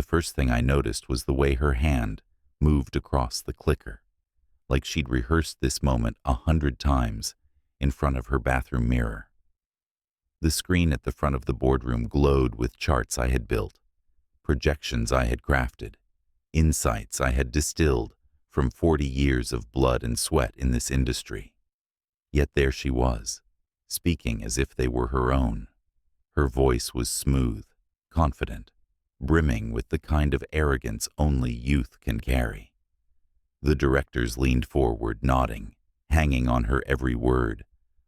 first thing I noticed was the way her hand moved across the clicker, like she'd rehearsed this moment 100 times in front of her bathroom mirror. The screen at the front of the boardroom glowed with charts I had built, projections I had crafted, insights I had distilled from 40 years of blood and sweat in this industry. Yet there she was, speaking as if they were her own. Her voice was smooth, confident, brimming with the kind of arrogance only youth can carry. The directors leaned forward, nodding, hanging on her every word,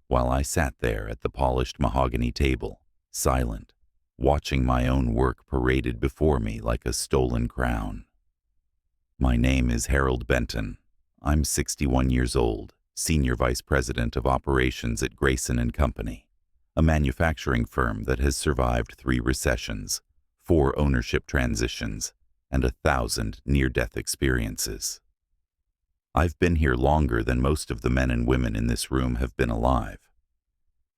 while I sat there at the polished mahogany table, silent, watching my own work paraded before me like a stolen crown. My name is Harold Benton. I'm 61 years old, Senior Vice President of Operations at Grayson & Company, a manufacturing firm that has survived 3 recessions, 4 ownership transitions, and 1,000 near-death experiences. I've been here longer than most of the men and women in this room have been alive.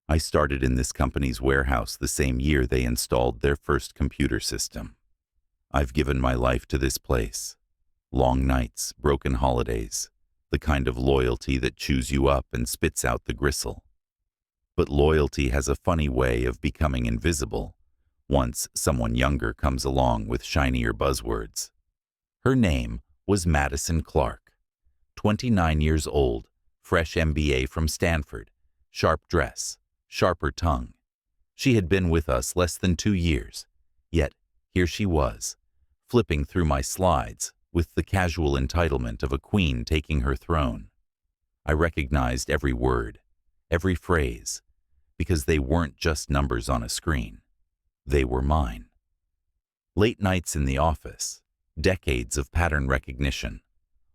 I started in this company's warehouse the same year they installed their first computer system. I've given my life to this place. Long nights, broken holidays, the kind of loyalty that chews you up and spits out the gristle. But loyalty has a funny way of becoming invisible once someone younger comes along with shinier buzzwords. Her name was Madison Clark. 29 years old, fresh MBA from Stanford, sharp dress, sharper tongue. She had been with us less than 2 years, yet here she was, flipping through my slides with the casual entitlement of a queen taking her throne. I recognized every word, every phrase, because they weren't just numbers on a screen. They were mine. Late nights in the office, decades of pattern recognition,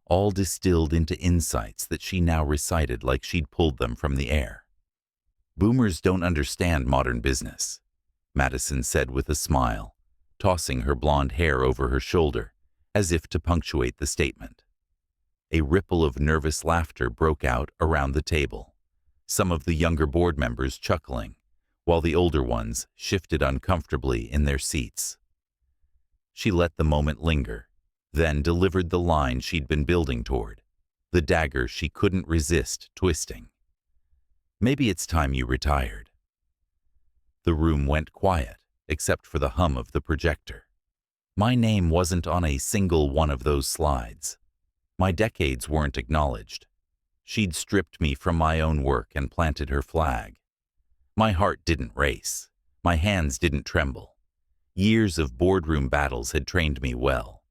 all distilled into insights that she now recited like she'd pulled them from the air. Boomers don't understand modern business, Madison said with a smile, tossing her blonde hair over her shoulder, as if to punctuate the statement. A ripple of nervous laughter broke out around the table, some of the younger board members chuckling, while the older ones shifted uncomfortably in their seats. She let the moment linger, then delivered the line she'd been building toward, the dagger she couldn't resist twisting. Maybe it's time you retired. The room went quiet, except for the hum of the projector. My name wasn't on a single one of those slides. My decades weren't acknowledged. She'd stripped me from my own work and planted her flag. My heart didn't race. My hands didn't tremble. Years of boardroom battles had trained me well.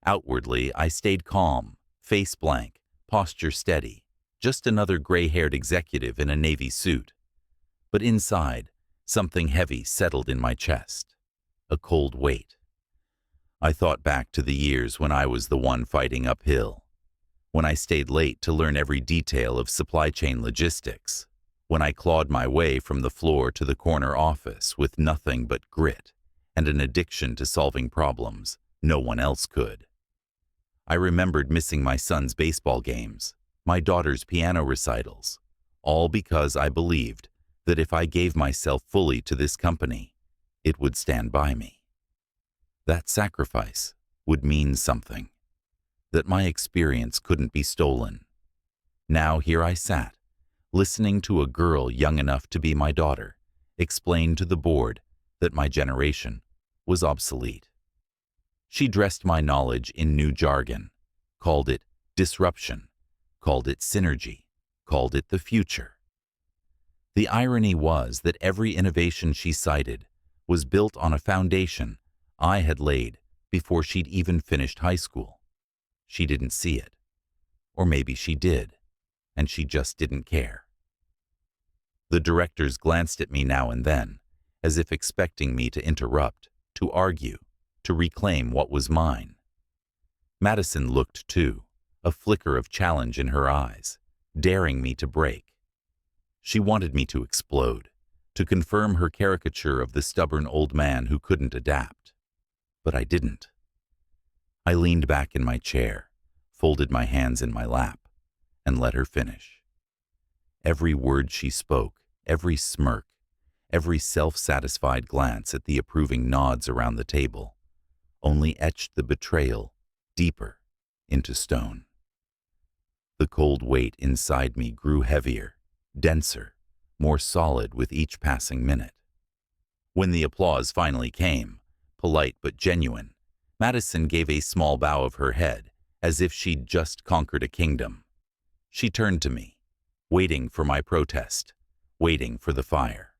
Outwardly, I stayed calm, face blank, posture steady, just another gray-haired executive in a navy suit. But inside, something heavy settled in my chest, a cold weight. I thought back to the years when I was the one fighting uphill, when I stayed late to learn every detail of supply chain logistics, when I clawed my way from the floor to the corner office with nothing but grit and an addiction to solving problems no one else could. I remembered missing my son's baseball games, my daughter's piano recitals, all because I believed that if I gave myself fully to this company, it would stand by me. That sacrifice would mean something, that my experience couldn't be stolen. Now here I sat, listening to a girl young enough to be my daughter explain to the board that my generation was obsolete. She dressed my knowledge in new jargon, called it disruption, called it synergy, called it the future. The irony was that every innovation she cited was built on a foundation I had laid before she'd even finished high school. She didn't see it. Or maybe she did, and she just didn't care. The directors glanced at me now and then, as if expecting me to interrupt, to argue, to reclaim what was mine. Madison looked too, a flicker of challenge in her eyes, daring me to break. She wanted me to explode, to confirm her caricature of the stubborn old man who couldn't adapt. But I didn't. I leaned back in my chair, folded my hands in my lap, and let her finish. Every word she spoke, every smirk, every self-satisfied glance at the approving nods around the table, only etched the betrayal deeper into stone. The cold weight inside me grew heavier, denser, more solid with each passing minute. When the applause finally came, polite but genuine, Madison gave a small bow of her head, as if she'd just conquered a kingdom. She turned to me, waiting for my protest, waiting for the fire.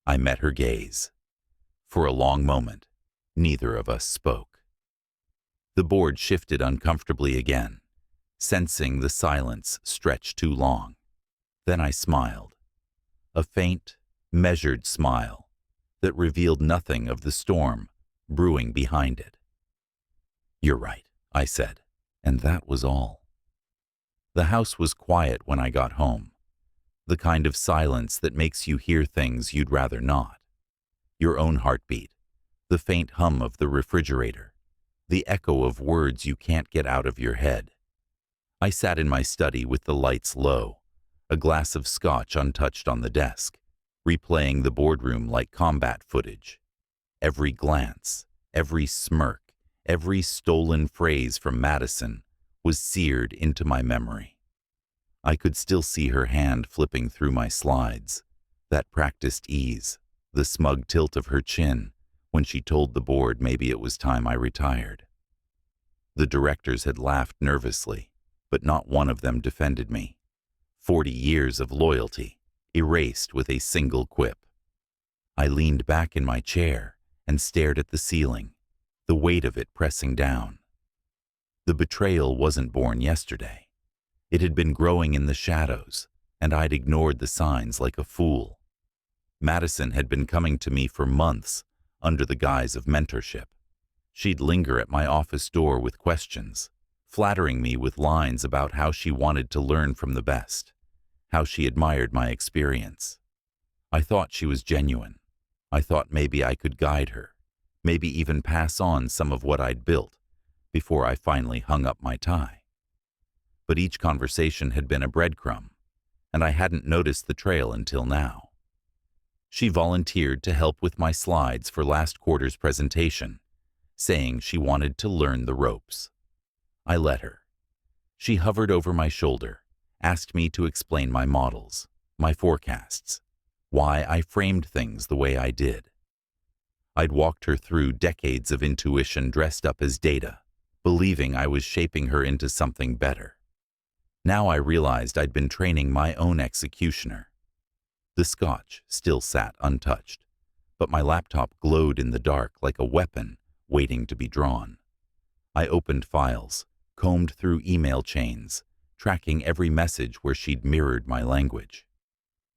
I met her gaze. For a long moment, neither of us spoke. The board shifted uncomfortably again, sensing the silence stretch too long. Then I smiled. A faint, measured smile that revealed nothing of the storm brewing behind it. "You're right," I said, and that was all. The house was quiet when I got home, the kind of silence that makes you hear things you'd rather not. Your own heartbeat, the faint hum of the refrigerator, the echo of words you can't get out of your head. I sat in my study with the lights low, a glass of scotch untouched on the desk, replaying the boardroom like combat footage. Every glance, every smirk, every stolen phrase from Madison was seared into my memory. I could still see her hand flipping through my slides, that practiced ease, the smug tilt of her chin when she told the board maybe it was time I retired. The directors had laughed nervously, but not one of them defended me. 40 years of loyalty, erased with a single quip. I leaned back in my chair and stared at the ceiling, the weight of it pressing down. The betrayal wasn't born yesterday. It had been growing in the shadows, and I'd ignored the signs like a fool. Madison had been coming to me for months under the guise of mentorship. She'd linger at my office door with questions, flattering me with lines about how she wanted to learn from the best, how she admired my experience. I thought she was genuine. I thought maybe I could guide her, maybe even pass on some of what I'd built before I finally hung up my tie. But each conversation had been a breadcrumb, and I hadn't noticed the trail until now. She volunteered to help with my slides for last quarter's presentation, saying she wanted to learn the ropes. I let her. She hovered over my shoulder, asked me to explain my models, my forecasts, why I framed things the way I did. I'd walked her through decades of intuition dressed up as data, believing I was shaping her into something better. Now I realized I'd been training my own executioner. The scotch still sat untouched, but my laptop glowed in the dark like a weapon waiting to be drawn. I opened files, combed through email chains, tracking every message where she'd mirrored my language.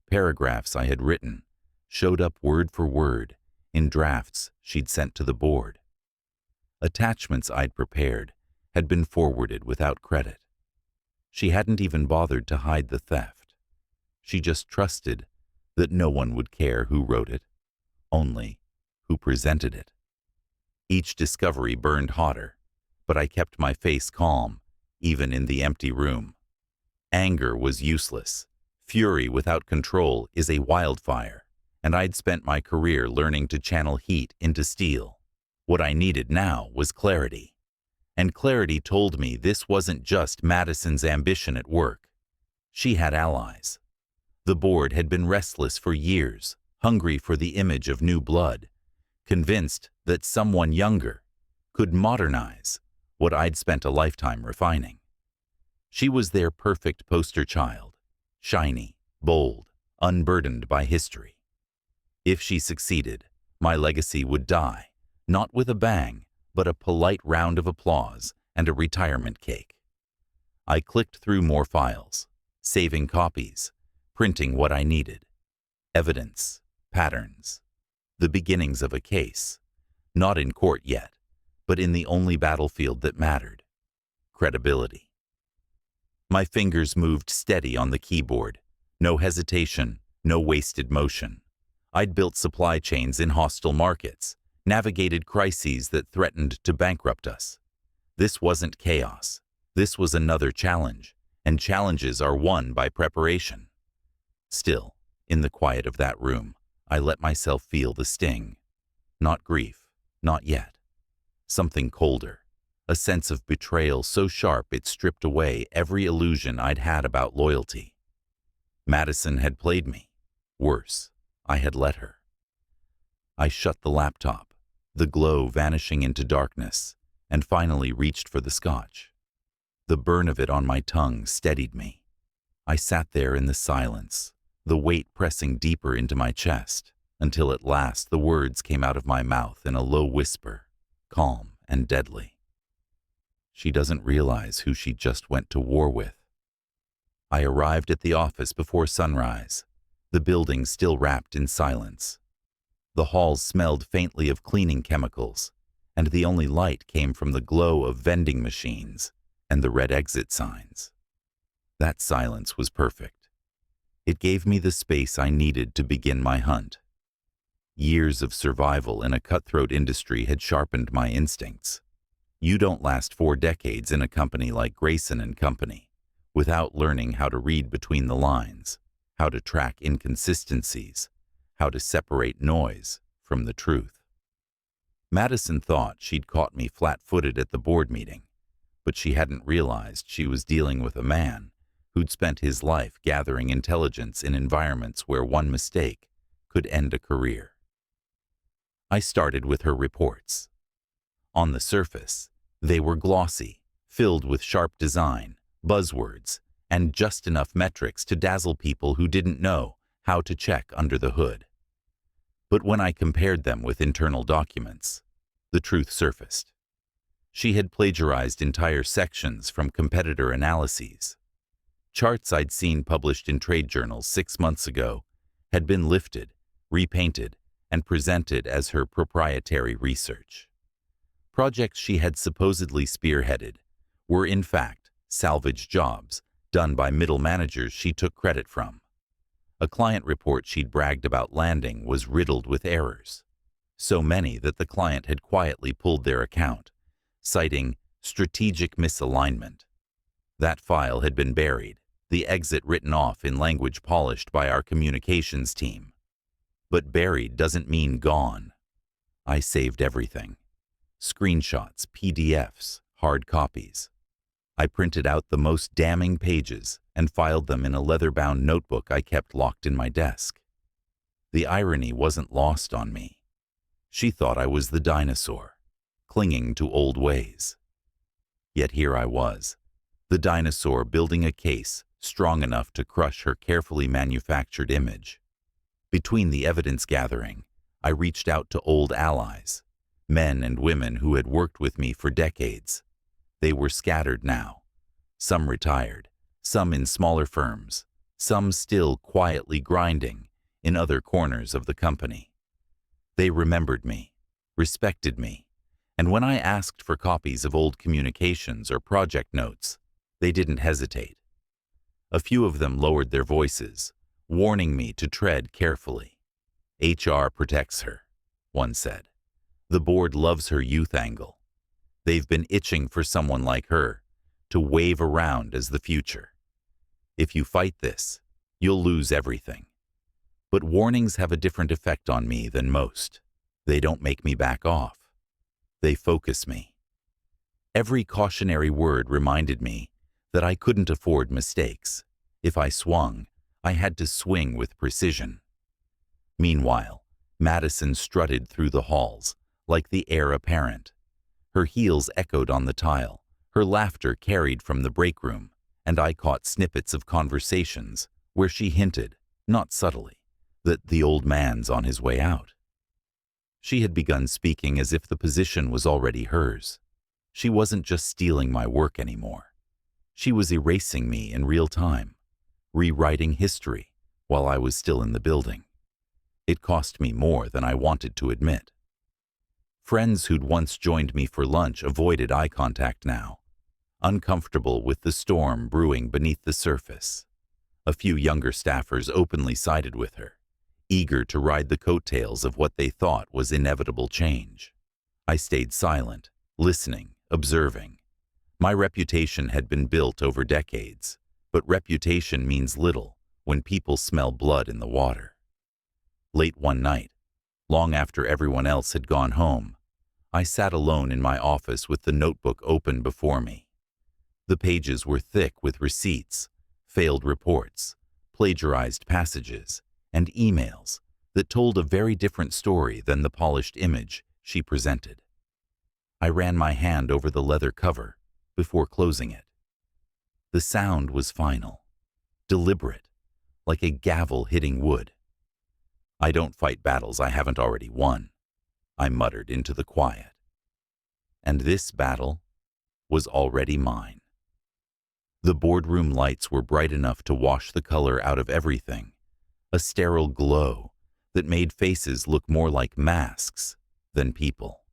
Paragraphs I had written showed up word for word in drafts she'd sent to the board. Attachments I'd prepared had been forwarded without credit. She hadn't even bothered to hide the theft. She just trusted that no one would care who wrote it, only who presented it. Each discovery burned hotter, but I kept my face calm, even in the empty room. Anger was useless. Fury without control is a wildfire, and I'd spent my career learning to channel heat into steel. What I needed now was clarity. And clarity told me this wasn't just Madison's ambition at work. She had allies. The board had been restless for years, hungry for the image of new blood, convinced that someone younger could modernize what I'd spent a lifetime refining. She was their perfect poster child, shiny, bold, unburdened by history. If she succeeded, my legacy would die, not with a bang, but a polite round of applause and a retirement cake. I clicked through more files, saving copies, printing what I needed. Evidence, patterns, the beginnings of a case, not in court yet, but in the only battlefield that mattered, credibility. My fingers moved steady on the keyboard, no hesitation, no wasted motion. I'd built supply chains in hostile markets, navigated crises that threatened to bankrupt us. This wasn't chaos. This was another challenge, and challenges are won by preparation. Still, in the quiet of that room, I let myself feel the sting. Not grief, not yet. something colder, a sense of betrayal so sharp it stripped away every illusion I'd had about loyalty. Madison had played me. Worse, I had let her. I shut the laptop, the glow vanishing into darkness, and finally reached for the scotch. The burn of it on my tongue steadied me. I sat there in the silence, the weight pressing deeper into my chest, until at last the words came out of my mouth in a low whisper, calm and deadly. She doesn't realize who she just went to war with. I arrived at the office before sunrise, the building still wrapped in silence. The halls smelled faintly of cleaning chemicals, and the only light came from the glow of vending machines and the red exit signs. That silence was perfect. It gave me the space I needed to begin my hunt. Years of survival in a cutthroat industry had sharpened my instincts. You don't last 4 decades in a company like Grayson & Company without learning how to read between the lines, how to track inconsistencies, how to separate noise from the truth. Madison thought she'd caught me flat-footed at the board meeting, but she hadn't realized she was dealing with a man who'd spent his life gathering intelligence in environments where one mistake could end a career. I started with her reports. On the surface, they were glossy, filled with sharp design, buzzwords, and just enough metrics to dazzle people who didn't know how to check under the hood. But when I compared them with internal documents, the truth surfaced. She had plagiarized entire sections from competitor analyses. Charts I'd seen published in trade journals 6 months ago had been lifted, repainted, and presented as her proprietary research. Projects she had supposedly spearheaded were in fact salvage jobs done by middle managers she took credit from. A client report she'd bragged about landing was riddled with errors, so many that the client had quietly pulled their account, citing strategic misalignment. That file had been buried, the exit written off in language polished by our communications team. But buried doesn't mean gone. I saved everything. Screenshots, PDFs, hard copies. I printed out the most damning pages and filed them in a leather-bound notebook I kept locked in my desk. The irony wasn't lost on me. She thought I was the dinosaur, clinging to old ways. Yet here I was, the dinosaur building a case strong enough to crush her carefully manufactured image. Between the evidence gathering, I reached out to old allies, men and women who had worked with me for decades. They were scattered now, some retired, some in smaller firms, some still quietly grinding in other corners of the company. They remembered me, respected me, and when I asked for copies of old communications or project notes, they didn't hesitate. A few of them lowered their voices, warning me to tread carefully. HR protects her, one said. The board loves her youth angle. They've been itching for someone like her to wave around as the future. If you fight this, you'll lose everything. But warnings have a different effect on me than most. They don't make me back off. They focus me. Every cautionary word reminded me that I couldn't afford mistakes. If I swung, I had to swing with precision. Meanwhile, Madison strutted through the halls, like the heir apparent. Her heels echoed on the tile, her laughter carried from the break room, and I caught snippets of conversations where she hinted, not subtly, that the old man's on his way out. She had begun speaking as if the position was already hers. She wasn't just stealing my work anymore. She was erasing me in real time, rewriting history while I was still in the building. It cost me more than I wanted to admit. Friends who'd once joined me for lunch avoided eye contact now, uncomfortable with the storm brewing beneath the surface. A few younger staffers openly sided with her, eager to ride the coattails of what they thought was inevitable change. I stayed silent, listening, observing. My reputation had been built over decades, but reputation means little when people smell blood in the water. Late one night, long after everyone else had gone home, I sat alone in my office with the notebook open before me. The pages were thick with receipts, failed reports, plagiarized passages, and emails that told a very different story than the polished image she presented. I ran my hand over the leather cover before closing it. The sound was final, deliberate, like a gavel hitting wood. "I don't fight battles I haven't already won," I muttered into the quiet. And this battle was already mine. The boardroom lights were bright enough to wash the color out of everything, a sterile glow that made faces look more like masks than people.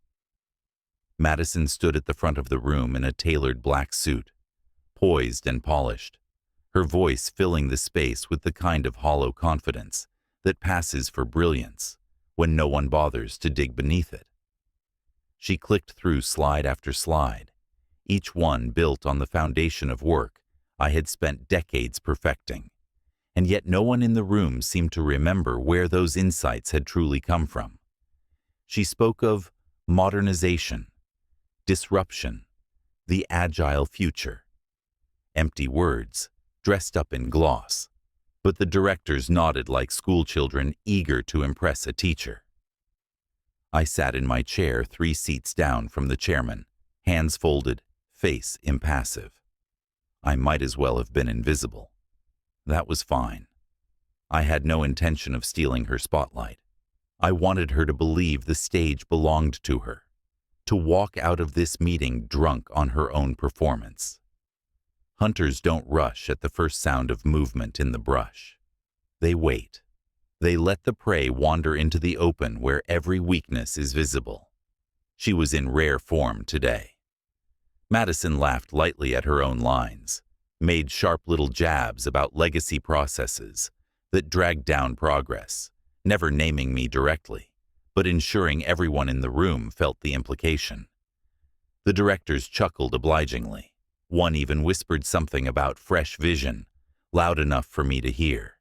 Madison stood at the front of the room in a tailored black suit, poised and polished, her voice filling the space with the kind of hollow confidence that passes for brilliance when no one bothers to dig beneath it. She clicked through slide after slide, each one built on the foundation of work I had spent decades perfecting, and yet no one in the room seemed to remember where those insights had truly come from. She spoke of modernization, disruption, the agile future. Empty words, dressed up in gloss, but the directors nodded like schoolchildren eager to impress a teacher. I sat in my chair 3 seats down from the chairman, hands folded, face impassive. I might as well have been invisible. That was fine. I had no intention of stealing her spotlight. I wanted her to believe the stage belonged to her, to walk out of this meeting drunk on her own performance. Hunters don't rush at the first sound of movement in the brush. They wait. They let the prey wander into the open where every weakness is visible. She was in rare form today. Madison laughed lightly at her own lines, made sharp little jabs about legacy processes that dragged down progress, never naming me directly, but ensuring everyone in the room felt the implication. The directors chuckled obligingly. One even whispered something about fresh vision, loud enough for me to hear.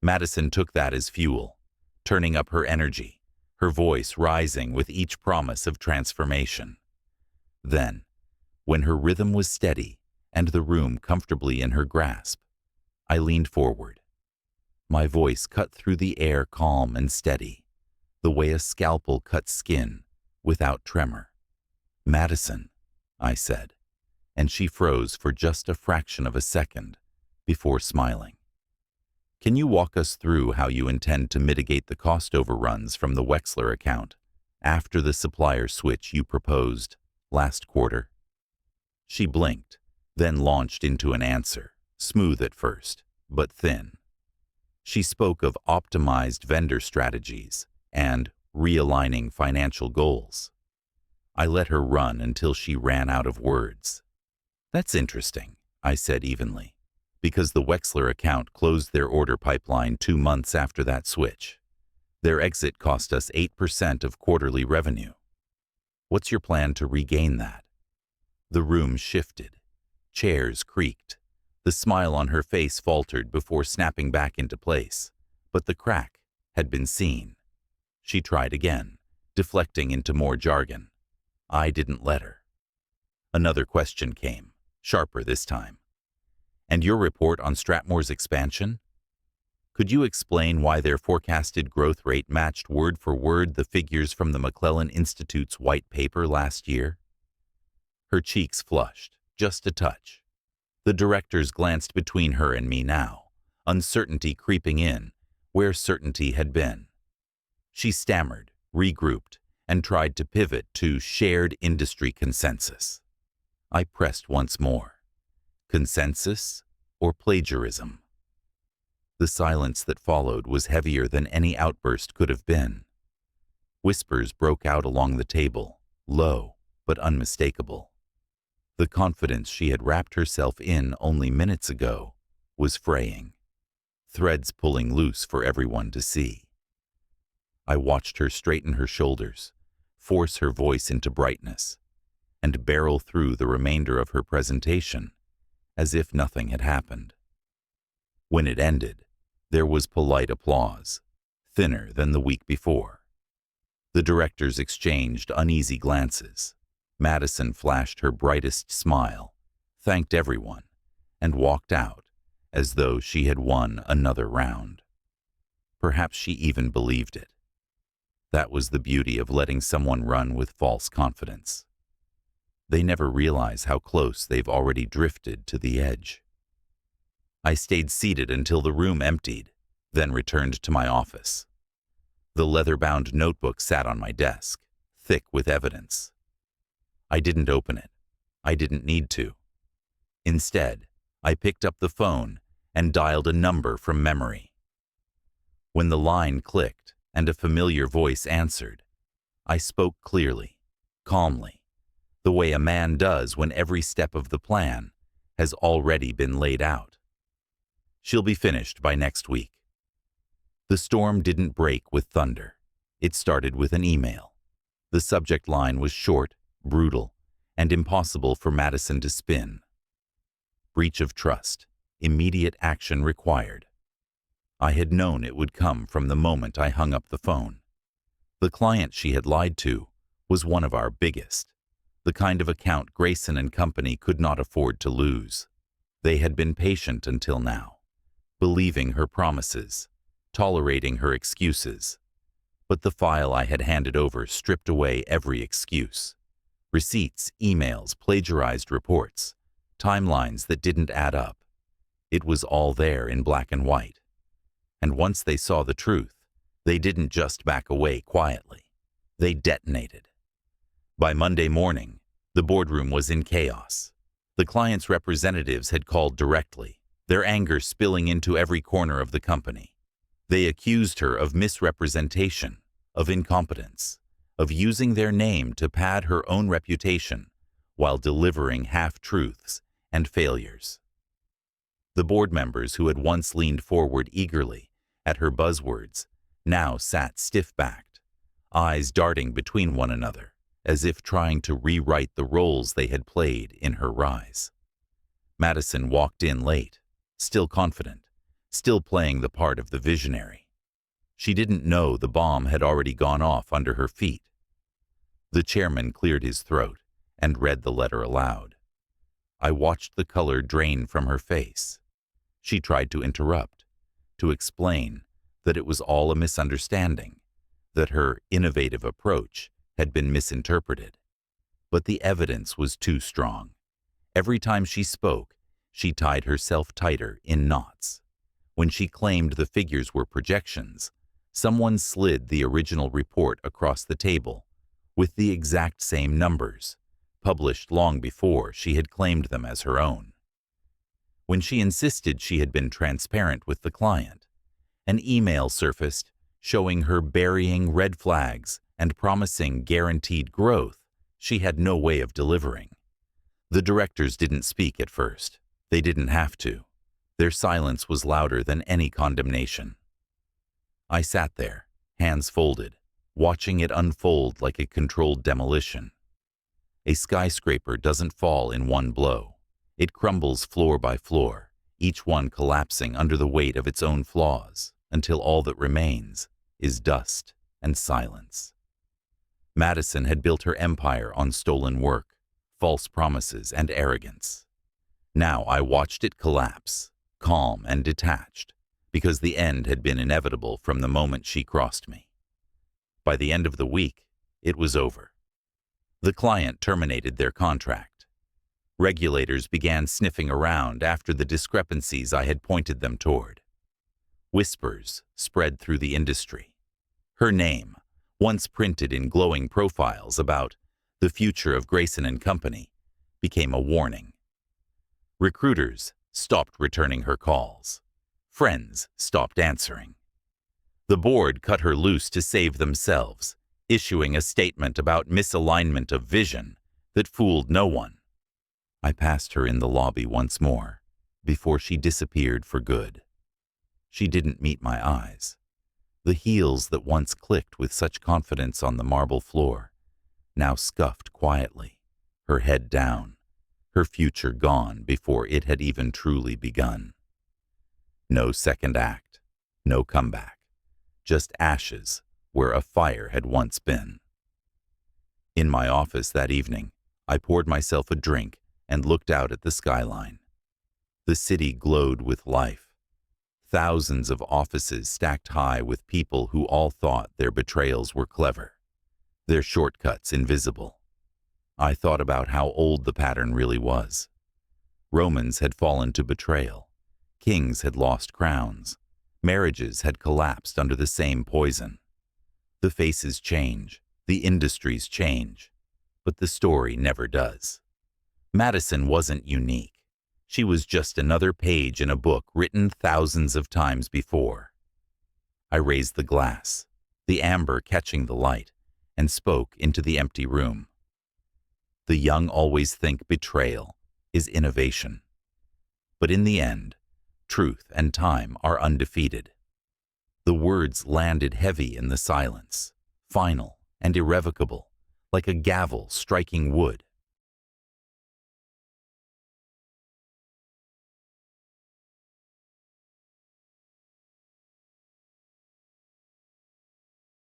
Madison took that as fuel, turning up her energy, her voice rising with each promise of transformation. Then, when her rhythm was steady and the room comfortably in her grasp, I leaned forward. My voice cut through the air calm and steady, the way a scalpel cuts skin without tremor. "Madison," I said, and she froze for just a fraction of a second before smiling. "Can you walk us through how you intend to mitigate the cost overruns from the Wexler account after the supplier switch you proposed last quarter?" She blinked, then launched into an answer, smooth at first, but thin. She spoke of optimized vendor strategies and realigning financial goals. I let her run until she ran out of words. "That's interesting," I said evenly, "because the Wexler account closed their order pipeline 2 months after that switch. Their exit cost us 8% of quarterly revenue. What's your plan to regain that?" The room shifted. Chairs creaked. The smile on her face faltered before snapping back into place, but the crack had been seen. She tried again, deflecting into more jargon. I didn't let her. Another question came, sharper this time. "And your report on Stratmore's expansion? Could you explain why their forecasted growth rate matched word for word the figures from the McClellan Institute's white paper last year?" Her cheeks flushed, just a touch. The directors glanced between her and me now, uncertainty creeping in where certainty had been. She stammered, regrouped, and tried to pivot to shared industry consensus. I pressed once more. Consensus or plagiarism? The silence that followed was heavier than any outburst could have been. Whispers broke out along the table, low but unmistakable. The confidence she had wrapped herself in only minutes ago was fraying, threads pulling loose for everyone to see. I watched her straighten her shoulders, force her voice into brightness, and barrel through the remainder of her presentation as if nothing had happened. When it ended, there was polite applause, thinner than the week before. The directors exchanged uneasy glances. Madison flashed her brightest smile, thanked everyone, and walked out as though she had won another round. Perhaps she even believed it. That was the beauty of letting someone run with false confidence. They never realize how close they've already drifted to the edge. I stayed seated until the room emptied, then returned to my office. The leather-bound notebook sat on my desk, thick with evidence. I didn't open it. I didn't need to. Instead, I picked up the phone and dialed a number from memory. When the line clicked and a familiar voice answered, I spoke clearly, calmly, the way a man does when every step of the plan has already been laid out. She'll be finished by next week. The storm didn't break with thunder. It started with an email. The subject line was short, brutal, and impossible for Madison to spin. Breach of trust. Immediate action required. I had known it would come from the moment I hung up the phone. The client she had lied to was one of our biggest, the kind of account Grayson and Company could not afford to lose. They had been patient until now, believing her promises, tolerating her excuses. But the file I had handed over stripped away every excuse. Receipts, emails, plagiarized reports, timelines that didn't add up. It was all there in black and white. And once they saw the truth, they didn't just back away quietly. They detonated. By Monday morning, the boardroom was in chaos. The client's representatives had called directly, their anger spilling into every corner of the company. They accused her of misrepresentation, of incompetence, of using their name to pad her own reputation while delivering half-truths and failures. The board members who had once leaned forward eagerly at her buzzwords now sat stiff-backed, eyes darting between one another, as if trying to rewrite the roles they had played in her rise. Madison walked in late, still confident, still playing the part of the visionary. She didn't know the bomb had already gone off under her feet. The chairman cleared his throat and read the letter aloud. I watched the color drain from her face. She tried to interrupt, to explain that it was all a misunderstanding, that her innovative approach had been misinterpreted. But the evidence was too strong. Every time she spoke, she tied herself tighter in knots. When she claimed the figures were projections, someone slid the original report across the table with the exact same numbers, published long before she had claimed them as her own. When she insisted she had been transparent with the client, an email surfaced showing her burying red flags and promising guaranteed growth she had no way of delivering. The directors didn't speak at first. They didn't have to. Their silence was louder than any condemnation. I sat there, hands folded, watching it unfold like a controlled demolition. A skyscraper doesn't fall in one blow. It crumbles floor by floor, each one collapsing under the weight of its own flaws, until all that remains is dust and silence. Madison had built her empire on stolen work, false promises, and arrogance. Now I watched it collapse, calm and detached, because the end had been inevitable from the moment she crossed me. By the end of the week, it was over. The client terminated their contract. Regulators began sniffing around after the discrepancies I had pointed them toward. Whispers spread through the industry. Her name, once printed in glowing profiles about the future of Grayson and Company, became a warning. Recruiters stopped returning her calls. Friends stopped answering. The board cut her loose to save themselves, issuing a statement about misalignment of vision that fooled no one. I passed her in the lobby once more, before she disappeared for good. She didn't meet my eyes. The heels that once clicked with such confidence on the marble floor now scuffed quietly, her head down, her future gone before it had even truly begun. No second act, no comeback, just ashes where a fire had once been. In my office that evening, I poured myself a drink and looked out at the skyline. The city glowed with life. Thousands of offices stacked high with people who all thought their betrayals were clever, their shortcuts invisible. I thought about how old the pattern really was. Romans had fallen to betrayal. Kings had lost crowns. Marriages had collapsed under the same poison. The faces change, the industries change, but the story never does. Madison wasn't unique. She was just another page in a book written thousands of times before. I raised the glass, the amber catching the light, and spoke into the empty room. The young always think betrayal is innovation. But in the end, truth and time are undefeated. The words landed heavy in the silence, final and irrevocable, like a gavel striking wood.